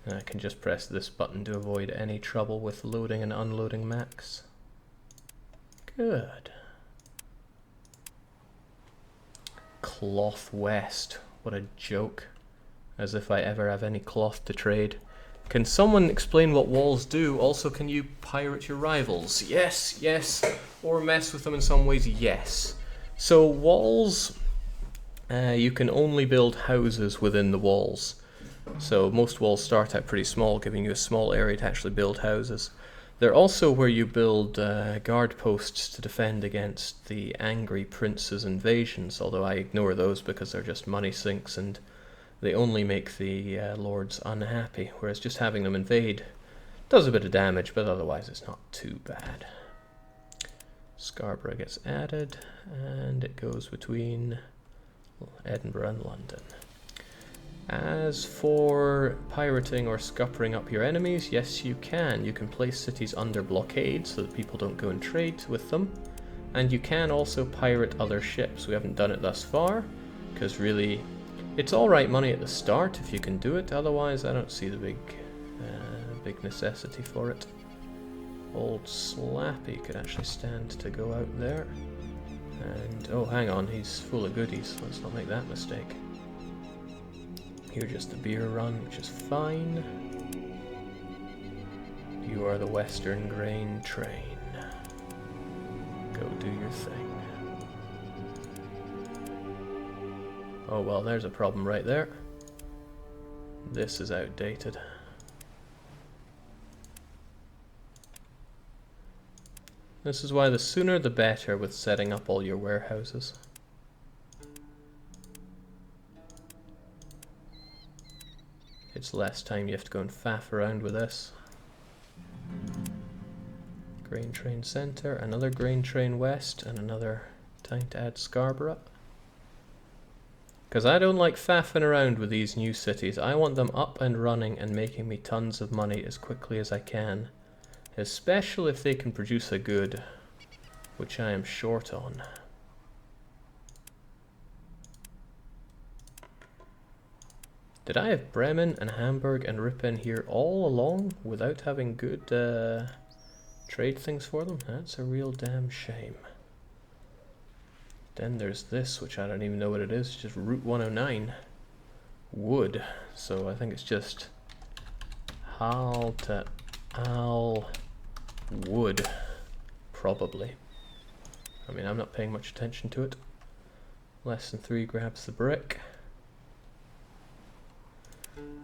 And I can just press this button to avoid any trouble with loading and unloading mechs. Good. Cloth West. What a joke. As if I ever have any cloth to trade. Can someone explain what walls do? Also, can you pirate your rivals? Yes, yes. Or mess with them in some ways? Yes. So walls, you can only build houses within the walls. So most walls start out pretty small, giving you a small area to actually build houses. They're also where you build guard posts to defend against the angry prince's invasions, although I ignore those because they're just money sinks and they only make the lords unhappy, whereas just having them invade does a bit of damage, but otherwise it's not too bad. Scarborough gets added, and it goes between Edinburgh and London. As for pirating or scuppering up your enemies, yes you can. You can place cities under blockade so that people don't go and trade with them. And you can also pirate other ships. We haven't done it thus far, because really it's alright money at the start if you can do it, otherwise I don't see the big necessity for it. Old Slappy could actually stand to go out there. And, oh hang on, he's full of goodies, let's not make that mistake. You're just the beer run, which is fine. You are the Western Grain Train. Go do your thing. Oh well, there's a problem right there. This is outdated. This is why the sooner the better with setting up all your warehouses. It's less time you have to go and faff around with this. Grain Train Centre, another Grain Train West, and another time to add Scarborough. Because I don't like faffing around with these new cities. I want them up and running and making me tons of money as quickly as I can. Especially if they can produce a good, which I am short on. Did I have Bremen and Hamburg and Ripon here all along without having good trade things for them? That's a real damn shame. Then there's this, which I don't even know what it is, just Route 109. Wood. So I think it's just Hal to Al Wood. Probably. I mean, I'm not paying much attention to it. Less than 3 grabs the brick.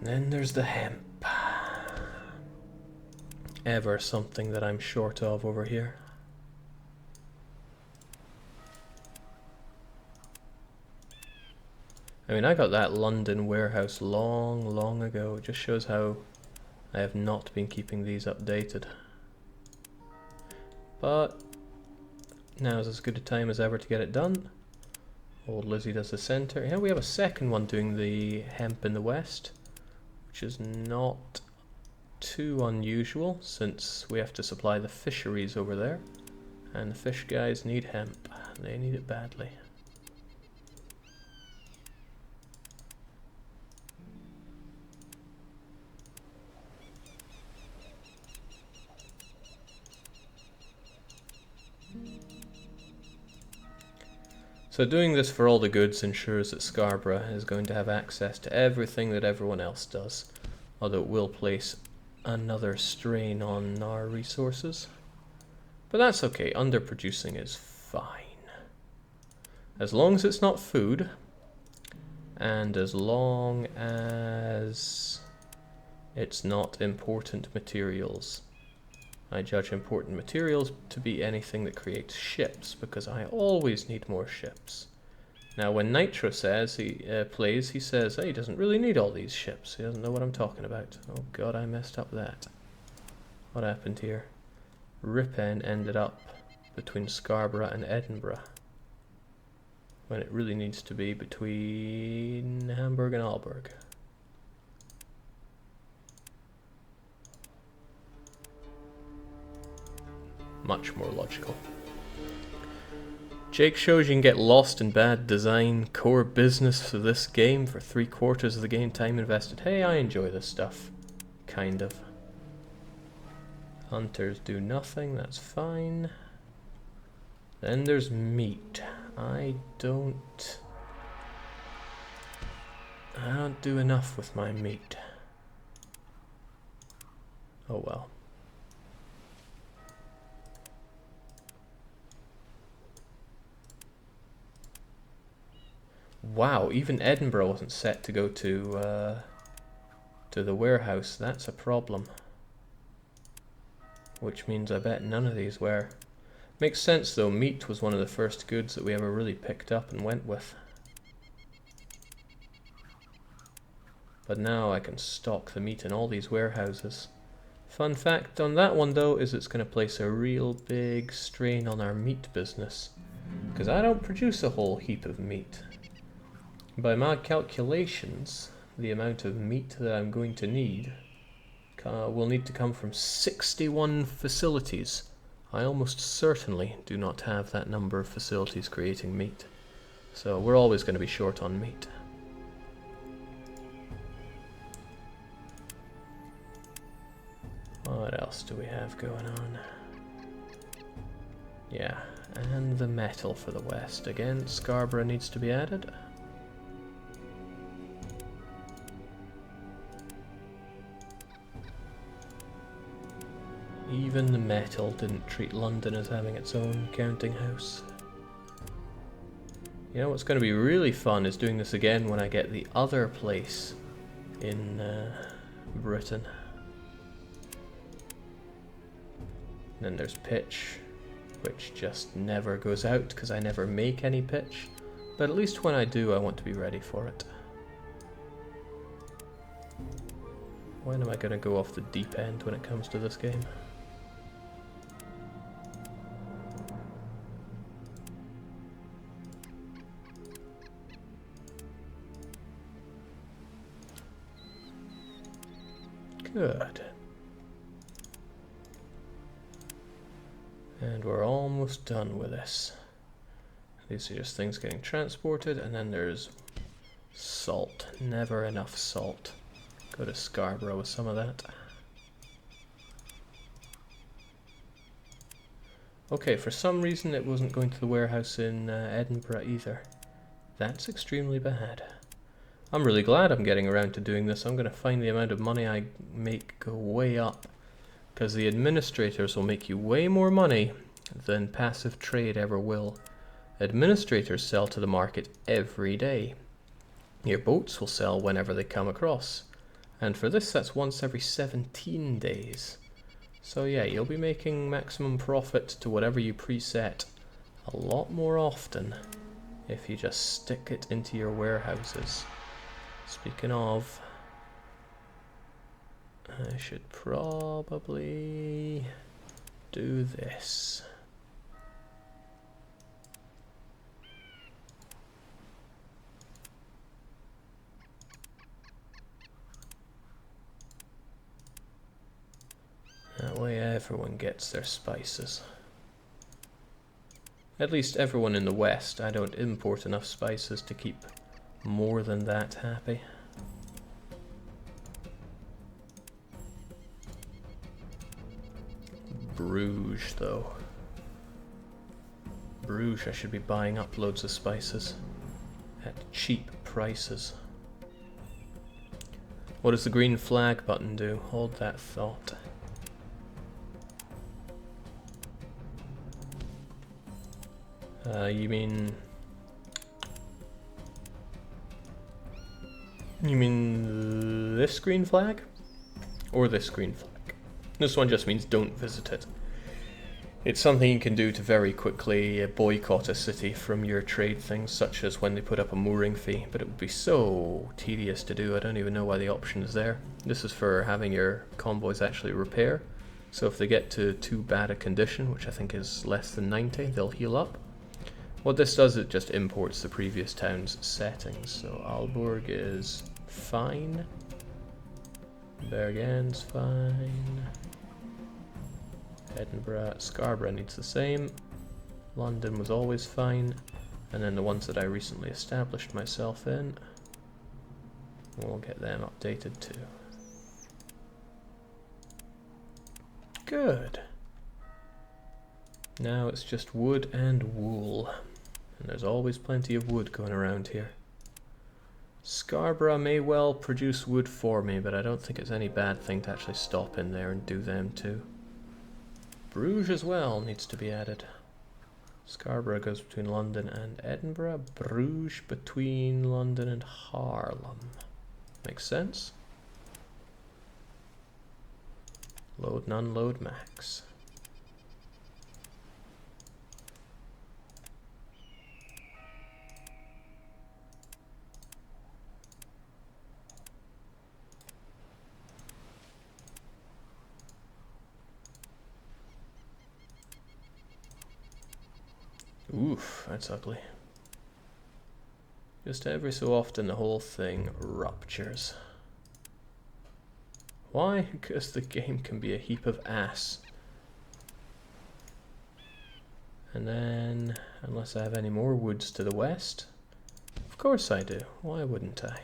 Then there's the hemp. Ever something that I'm short of over here. I mean, I got that London warehouse long ago. It just shows how I have not been keeping these updated. But now's as good a time as ever to get it done. Old Lizzie does the centre. Yeah, we have a second one doing the hemp in the west, which is not too unusual since we have to supply the fisheries over there. And the fish guys need hemp. They need it badly. So doing this for all the goods ensures that Scarborough is going to have access to everything that everyone else does, although it will place another strain on our resources. But that's okay, underproducing is fine. As long as it's not food, and as long as it's not important materials. I judge important materials to be anything that creates ships, because I always need more ships. Now when Nitro says he plays, he says, hey, he doesn't really need all these ships. He doesn't know what I'm talking about. Oh god, I messed up that. What happened here? Ripon ended up between Scarborough and Edinburgh, when it really needs to be between Hamburg and Aalborg. Much more logical. Jake shows you can get lost in bad design, core business of this game for 3/4 of the game time invested. Hey, I enjoy this stuff. kind of. Hunters do nothing, that's fine. Then there's meat. I don't do enough with my meat. Oh well. Wow, even Edinburgh wasn't set to go to the warehouse. That's a problem. Which means I bet none of these were. Makes sense though, meat was one of the first goods that we ever really picked up and went with. But now I can stock the meat in all these warehouses. Fun fact on that one though is it's going to place a real big strain on our meat business. Because I don't produce a whole heap of meat. By my calculations, the amount of meat that I'm going to need will need to come from 61 facilities. I almost certainly do not have that number of facilities creating meat. So we're always going to be short on meat. What else do we have going on? Yeah, and the metal for the west. Again, Scarborough needs to be added. Even the metal didn't treat London as having its own counting house. You know what's going to be really fun is doing this again when I get the other place in Britain. Then there's pitch, which just never goes out because I never make any pitch. But at least when I do, I want to be ready for it. When am I going to go off the deep end when it comes to this game? Good. And we're almost done with this. These are just things getting transported, and then there's salt. Never enough salt. Go to Scarborough with some of that. Okay, for some reason it wasn't going to the warehouse in Edinburgh either. That's extremely bad. I'm really glad I'm getting around to doing this. I'm going to find the amount of money I make go way up. Because the administrators will make you way more money than passive trade ever will. Administrators sell to the market every day. Your boats will sell whenever they come across. And for this, that's once every 17 days. So yeah, you'll be making maximum profit to whatever you preset a lot more often if you just stick it into your warehouses. Speaking of, I should probably do this. That way everyone gets their spices. At least everyone in the West. I don't import enough spices to keep more than that happy. Bruges, though. Bruges, I should be buying up loads of spices at cheap prices. What does the green flag button do? Hold that thought. You mean this green flag? Or this green flag? This one just means don't visit it. It's something you can do to very quickly boycott a city from your trade things, such as when they put up a mooring fee, but it would be so tedious to do. I don't even know why the option is there. This is for having your convoys actually repair. So if they get to too bad a condition, which I think is less than 90, they'll heal up. What this does, it just imports the previous town's settings. So Aalborg is fine. Bergen's fine. Edinburgh, Scarborough needs the same. London was always fine. And then the ones that I recently established myself in, we'll get them updated too. Good. Now it's just wood and wool. And there's always plenty of wood going around here. Scarborough may well produce wood for me, but I don't think it's any bad thing to actually stop in there and do them too. Bruges as well needs to be added. Scarborough goes between London and Edinburgh. Bruges between London and Haarlem. Makes sense. Load and unload max. Oof, that's ugly. Just every so often the whole thing ruptures. Why? Because the game can be a heap of ass. And then, unless I have any more woods to the west, of course I do. Why wouldn't I?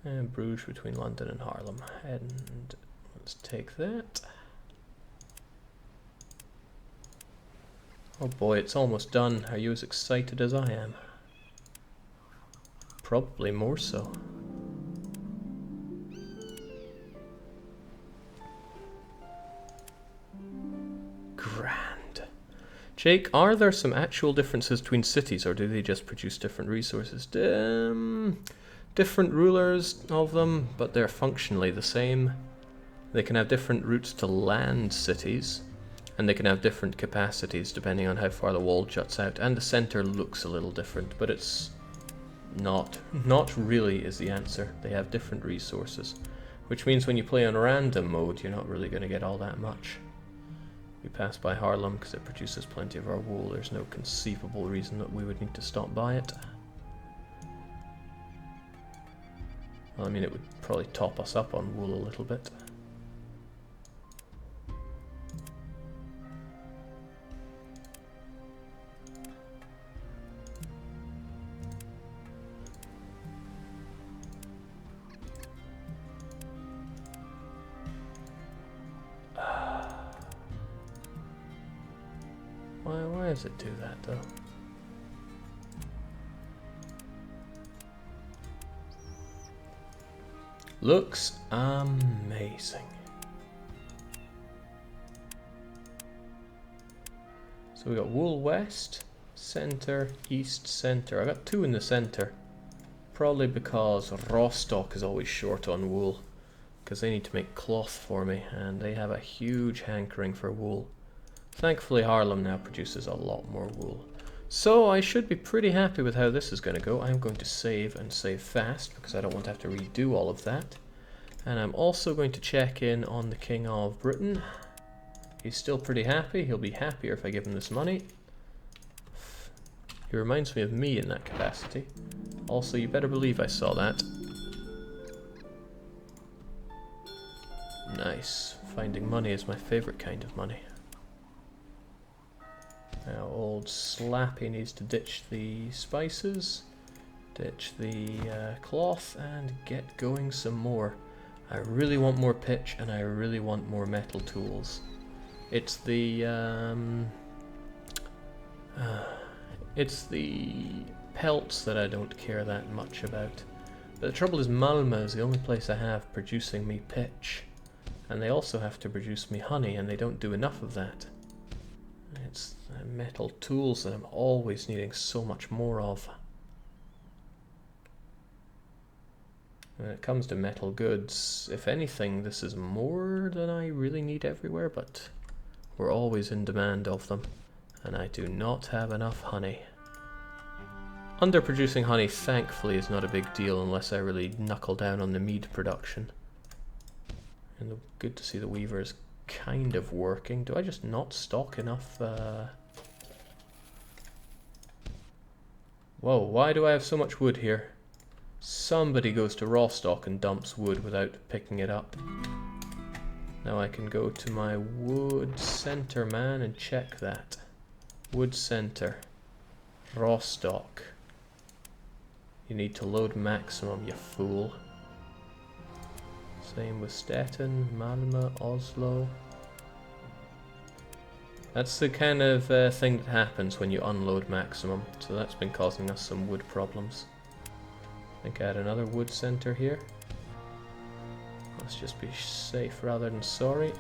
And Bruges between London and Haarlem. And let's take that. Oh boy, it's almost done. Are you as excited as I am? Probably more so. Grand. Jake, are there some actual differences between cities, or do they just produce different resources? Different rulers of them, but they're functionally the same. They can have different routes to land cities. And they can have different capacities depending on how far the wall juts out. And the center looks a little different, but it's not really is the answer. They have different resources, which means when you play on random mode, you're not really going to get all that much. We pass by Haarlem because it produces plenty of our wool. There's no conceivable reason that we would need to stop by it. Well, I mean, it would probably top us up on wool a little bit. Why does it do that though? Looks amazing. So we got wool west, center, east, center. I got two in the center. Probably because Rostock is always short on wool. Because they need to make cloth for me, and they have a huge hankering for wool. Thankfully Haarlem now produces a lot more wool. So I should be pretty happy with how this is going to go. I'm going to save and save fast because I don't want to have to redo all of that. And I'm also going to check in on the King of Britain. He's still pretty happy. He'll be happier if I give him this money. He reminds me of me in that capacity. Also, you better believe I saw that. Nice. Finding money is my favorite kind of money. Now old Slappy needs to ditch the spices, ditch the cloth, and get going some more. I really want more pitch, and I really want more metal tools. It's the pelts that I don't care that much about. But the trouble is Malmö is the only place I have producing me pitch. And they also have to produce me honey, and they don't do enough of that. It's metal tools that I'm always needing so much more of. When it comes to metal goods, if anything, this is more than I really need everywhere, but we're always in demand of them, and I do not have enough honey. Underproducing honey, thankfully, is not a big deal unless I really knuckle down on the mead production. And good to see the weaver is kind of working. Do I just not stock enough? Whoa, why do I have so much wood here? Somebody goes to Rostock and dumps wood without picking it up. Now I can go to my wood center man and check that. Wood center. Rostock. You need to load maximum, you fool. Same with Stettin, Malmö, Oslo. That's the kind of thing that happens when you unload maximum, so that's been causing us some wood problems. I think I had another wood center here. Let's just be safe rather than sorry.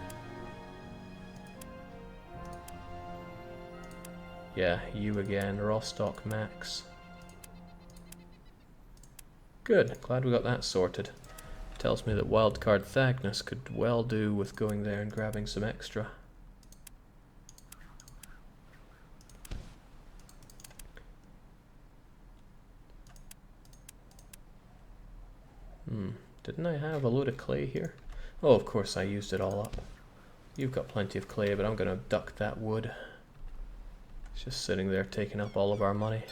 Yeah, you again, Rostock max. Good, glad we got that sorted. Tells me that wildcard Thagnus could well do with going there and grabbing some extra. Didn't I have a load of clay here? Oh, of course I used it all up. You've got plenty of clay, but I'm going to duck that wood. It's just sitting there taking up all of our money.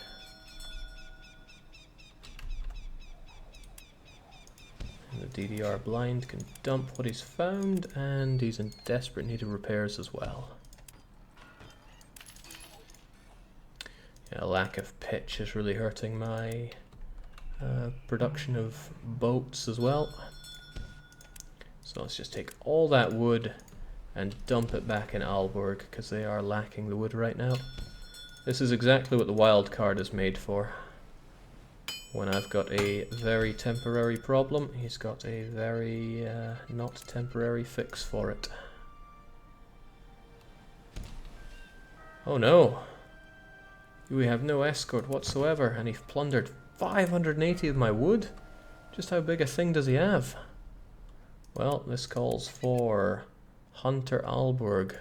And the DDR blind can dump what he's found, and he's in desperate need of repairs as well. Yeah, lack of pitch is really hurting my production of boats as well. So let's just take all that wood and dump it back in Aalborg, because they are lacking the wood right now. This is exactly what the wild card is made for. When I've got a very temporary problem, he's got a very not temporary fix for it. Oh no! We have no escort whatsoever, and he's plundered 580 of my wood? Just how big a thing does he have? Well, this calls for Hunter Aalborg.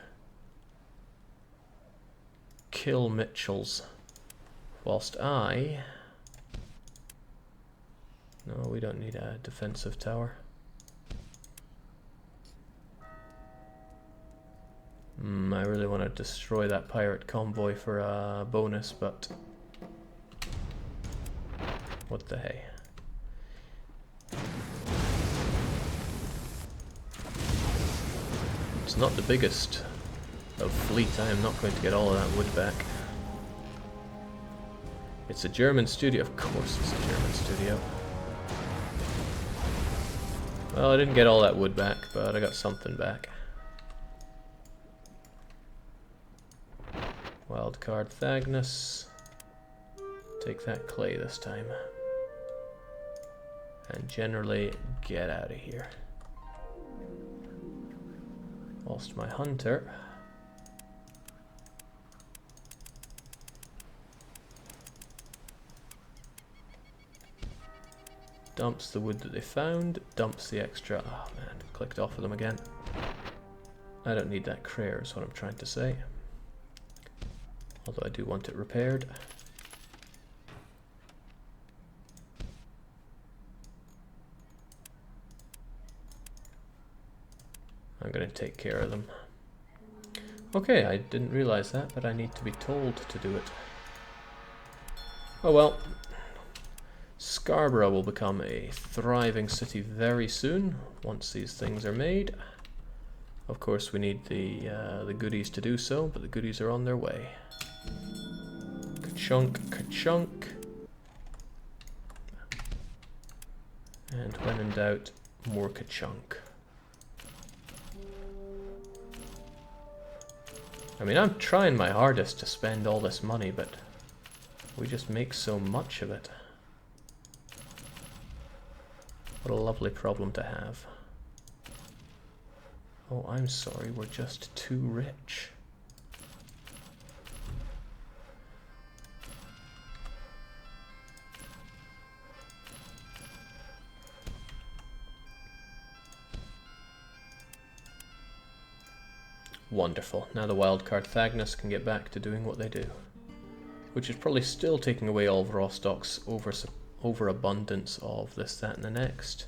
Kill Mitchells. Whilst I... No, we don't need a defensive tower. I really want to destroy that pirate convoy for a bonus, but... what the hey. It's not the biggest of fleet. I am not going to get all of that wood back. It's a German studio. Of course it's a German studio. Well, I didn't get all that wood back, but I got something back. Wildcard Thagnus. Take that clay this time. And generally get out of here. Whilst my hunter dumps the wood that they found, dumps the extra. Oh man, clicked off of them again. I don't need that crater is what I'm trying to say. Although I do want it repaired. I'm going to take care of them. Okay, I didn't realize that, but I need to be told to do it. Oh well. Scarborough will become a thriving city very soon, once these things are made. Of course we need the goodies to do so, but the goodies are on their way. Ka-chunk, ka-chunk. And when in doubt, more ka-chunk. I mean, I'm trying my hardest to spend all this money, but we just make so much of it. What a lovely problem to have. Oh, I'm sorry, we're just too rich. Wonderful. Now the wildcard Thagnus can get back to doing what they do. Which is probably still taking away all of Rostock's overabundance of this, that, and the next.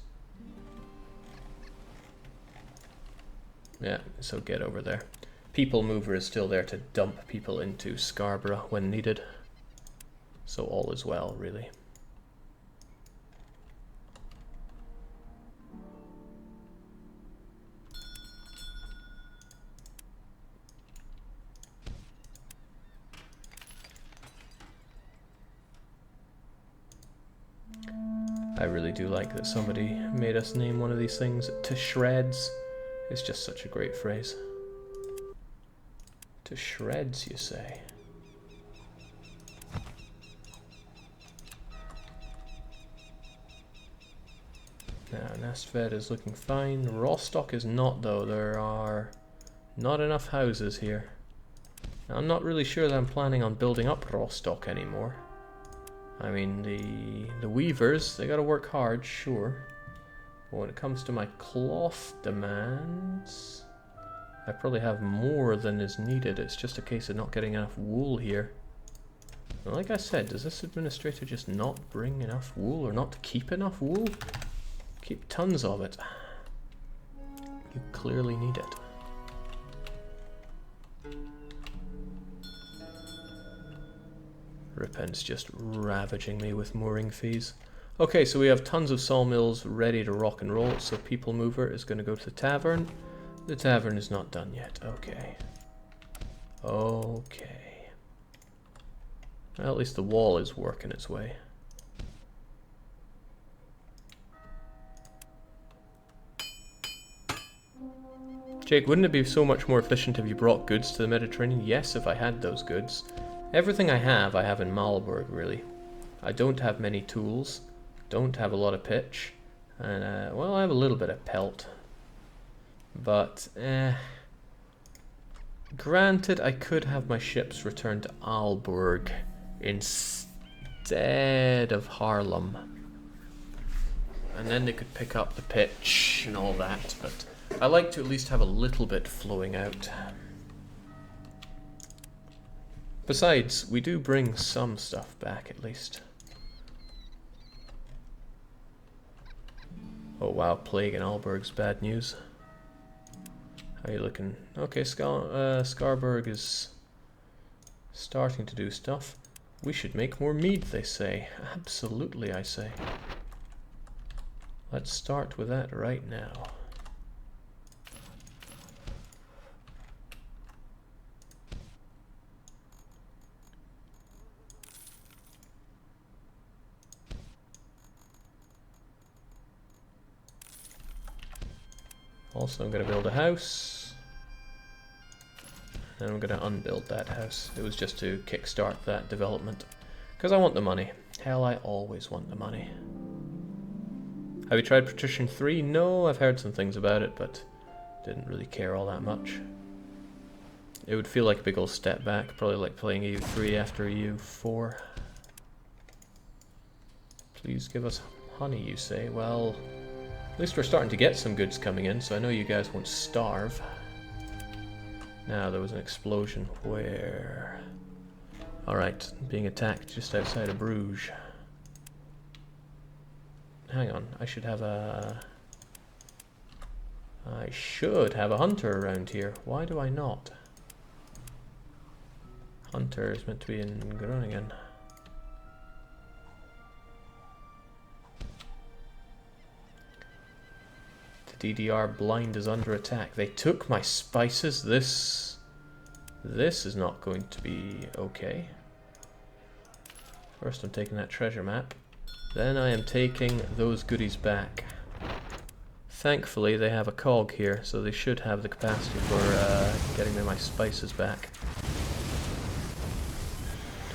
Yeah, so get over there. People Mover is still there to dump people into Scarborough when needed. So all is well, really. I really do like that somebody made us name one of these things to shreds. It's just such a great phrase. To shreds, you say? Now, Nastvedt is looking fine. Rostock is not, though. There are not enough houses here. Now, I'm not really sure that I'm planning on building up Rostock anymore. I mean, the weavers, they gotta work hard, sure. But when it comes to my cloth demands, I probably have more than is needed. It's just a case of not getting enough wool here. And like I said, does this administrator just not bring enough wool or not keep enough wool? Keep tons of it. You clearly need it. Rippen's just ravaging me with mooring fees. Okay, so we have tons of sawmills ready to rock and roll, so People Mover is going to go to the tavern. The tavern is not done yet. Okay. Okay. Well, at least the wall is working its way. Jake, wouldn't it be so much more efficient if you brought goods to the Mediterranean? Yes, if I had those goods. Everything I have in Malborg, really. I don't have many tools, don't have a lot of pitch, and, well, I have a little bit of pelt. But, granted, I could have my ships return to Aalborg instead of Haarlem. And then they could pick up the pitch and all that, but I like to at least have a little bit flowing out. Besides, we do bring some stuff back, at least. Oh wow, plague in Aalborg's bad news. How are you looking? Okay, Skarborg is starting to do stuff. We should make more mead, they say. Absolutely, I say. Let's start with that right now. Also, I'm going to build a house, and I'm going to unbuild that house. It was just to kickstart that development, because I want the money. Hell, I always want the money. Have you tried Patrician 3? No, I've heard some things about it, but didn't really care all that much. It would feel like a big old step back, probably like playing EU3 after EU4. Please give us honey, you say? Well, at least we're starting to get some goods coming in, so I know you guys won't starve. Now, there was an explosion. Where? Alright, being attacked just outside of Bruges. Hang on, I should have a hunter around here. Why do I not? Hunter is meant to be in Groningen. DDR blind is under attack. They took my spices. This is not going to be okay. First I'm taking that treasure map. Then I am taking those goodies back. Thankfully they have a cog here, so they should have the capacity for getting me my spices back.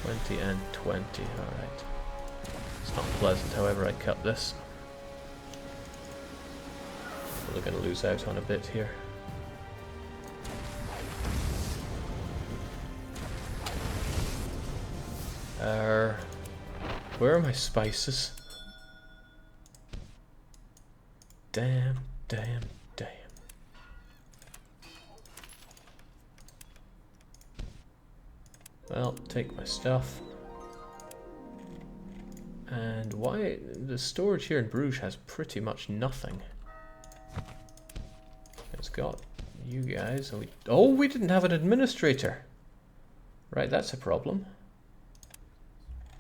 20 and 20, alright. It's not pleasant, however, I cut this. We're going to lose out on a bit here. Where are my spices? Damn, damn, damn. Well, take my stuff. And why the storage here in Bruges has pretty much nothing. It's got you guys. We didn't have an administrator. Right, that's a problem.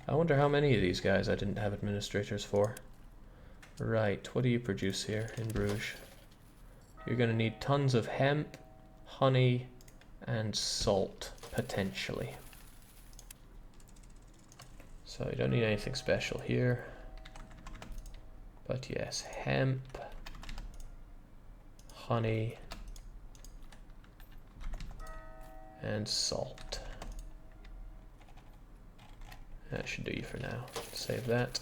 I wonder how many of these guys I didn't have administrators for. Right, what do you produce here in Bruges? You're going to need tons of hemp, honey, and salt, potentially. So you don't need anything special here. But yes, hemp, honey, and salt. That should do you for now. Save that.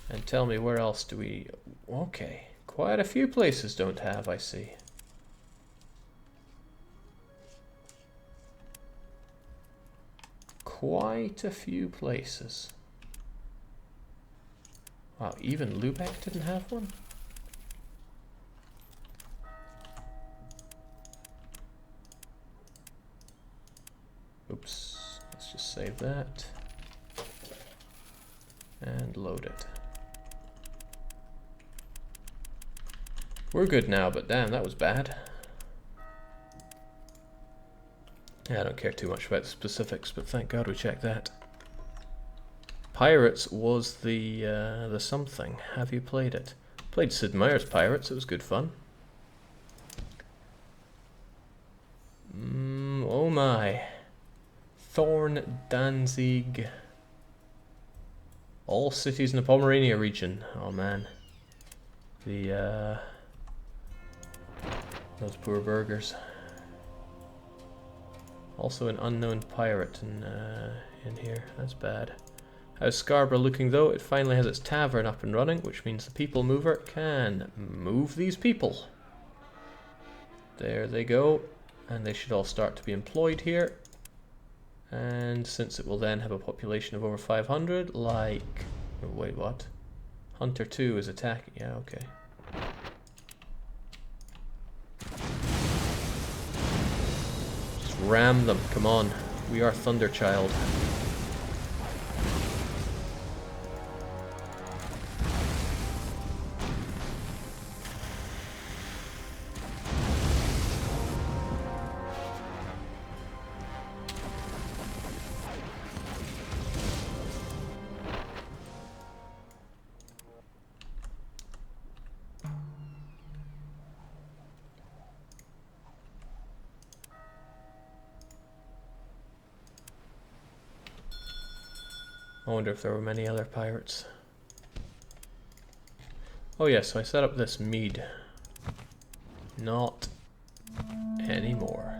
And tell me, where else do we... Okay, quite a few places don't have, I see. Quite a few places. Wow, even Lubeck didn't have one? Oops, let's just save that. And load it. We're good now, but damn, that was bad. Yeah, I don't care too much about the specifics, but thank God we checked that. Pirates was the something. Have you played it? Played Sid Meier's Pirates, it was good fun. Oh my. Thorn, Danzig. All cities in the Pomerania region. Oh man. Those poor burgers. Also an unknown pirate in here. That's bad. How's Scarborough looking though? It finally has its tavern up and running, which means the people mover can move these people. There they go. And they should all start to be employed here. And since it will then have a population of over 500, like... Oh, wait, what? Hunter 2 is attacking. Yeah, okay. Just ram them. Come on. We are Thunderchild. I wonder if there were many other pirates. Oh yes, so I set up this mead. Not anymore.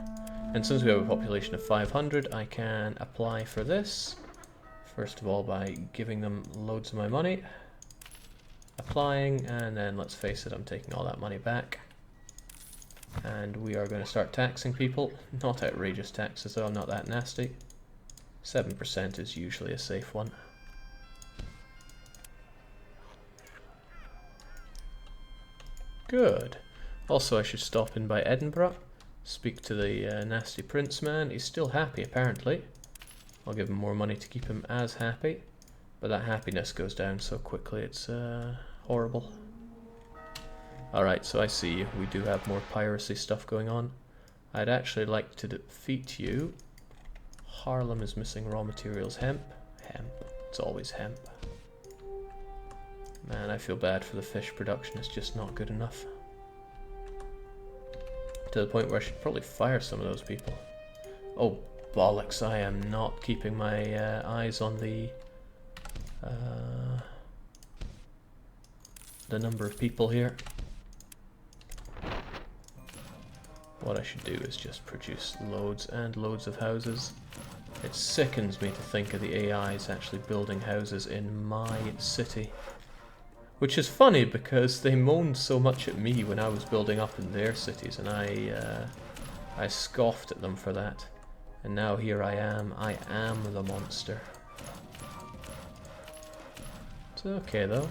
And since we have a population of 500, I can apply for this. First of all by giving them loads of my money. Applying, and then let's face it, I'm taking all that money back. And we are going to start taxing people. Not outrageous taxes though, I'm not that nasty. 7% is usually a safe one. Good. Also, I should stop in by Edinburgh, speak to the nasty prince man. He's still happy, apparently. I'll give him more money to keep him as happy, but that happiness goes down so quickly, it's horrible. Alright, so I see you. We do have more piracy stuff going on. I'd actually like to defeat you. Harlem is missing raw materials. Hemp. Hemp. It's always hemp. Man, I feel bad for the fish production. It's just not good enough. To the point where I should probably fire some of those people. Oh, bollocks. I am not keeping my eyes on the number of people here. What I should do is just produce loads and loads of houses. It sickens me to think of the AIs actually building houses in my city. Which is funny because they moaned so much at me when I was building up in their cities, and I scoffed at them for that. And now here I am the monster. It's okay though.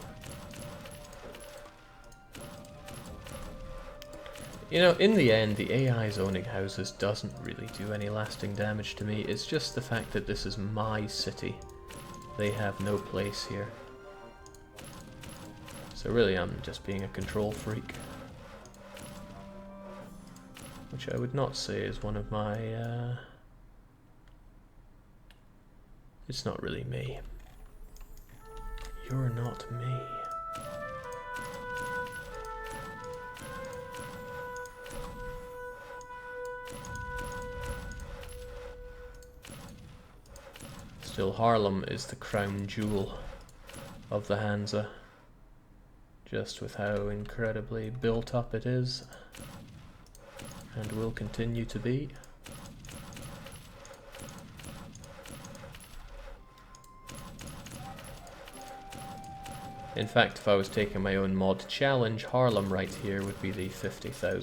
You know, in the end, the AI's owning houses doesn't really do any lasting damage to me. It's just the fact that this is my city. They have no place here. So really, I'm just being a control freak. Which I would not say is one of my... It's not really me. You're not me. Still, Harlem is the crown jewel of the Hansa. just with how incredibly built up it is, and will continue to be. In fact, if I was taking my own mod challenge, Harlem right here would be the 50,000